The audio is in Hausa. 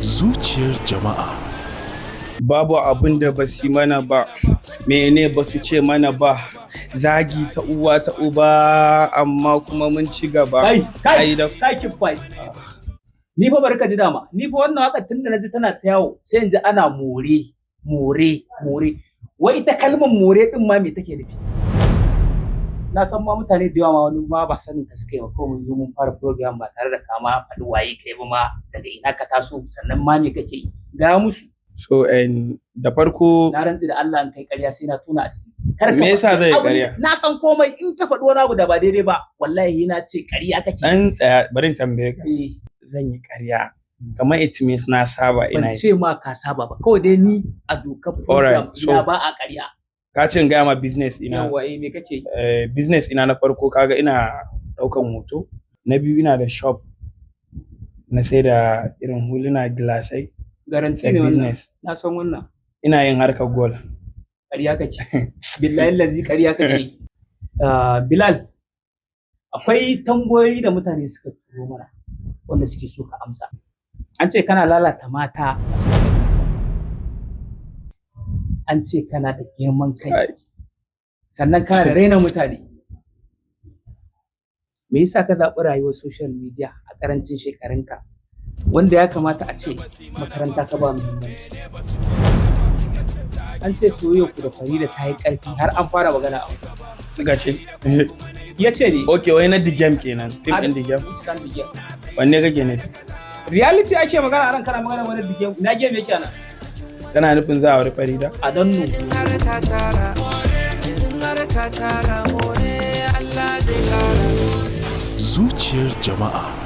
Zuciyar jama'a. Babu abin da ba su mana ba, mene ba su ce mana ba, zagi ta uwa ta uba, amma kuma mun ci gaba. Kai keep quiet. Ni fa barka ji dama, ni fa wannan waka tun da naji tana ta yawo sai in ji ana more. Wai ita kalmar more din ma me take nufi? Na san ma mutane da yawa ma wani ma ba sanin ka suka yi ba, ko mun zo mun fara program ba tare da kama faɗi waye kai ba ma, daga ina ka taso, sannan ma me kake yi, ga musu. So da farko Na rantsi da Allah in kai ƙarya sai na tuna asiri. me yasa zai ƙarya? Na san komai, in ka faɗi wani abu da ba daidai ba wallahi na ce ƙarya kake. Dan tsaya, bari in tambaye ka. Zan yi ƙarya. Kamar it means na saba ina Ban yi. ce ma ka saba ba, kawai dai ni a dokar program Alright, so- ina ba a ƙarya. Ka ce in gaya ma business ina. Yawwa me kake yi? Business ina na farko kaga ina ɗaukan hoto. Na biyu ina da shop na sai da irin huluna gilasai. Garanti Sai ne wannan. business. Na san wannan. Ina yin harkar gold. Ƙarya kake. Billahi lazi ƙarya kake. Bilal, akwai tambayoyi da mutane suka turo mana wanda suke so ka amsa. An ce kana lalata mata. An ce kana da girman kai. Ai. Sannan kana da raina mutane. Me yasa ka zaɓi rayuwar social media a ƙarancin shekarunka, wanda ya kamata a ce makaranta ka ba muhimmanci? An ce soyayya ku da Farida ta yi ƙarfi har an fara magana a wuta. Suka ce. Ya ce ne. Okay, wai na The Game kenan. Team ɗin The Game. Wanne kake nufi? Reality ake magana a nan, kana magana wani dige na game yake ana. Kana nufin za a wuri Farida? A don nu. Zuciyar jama'a.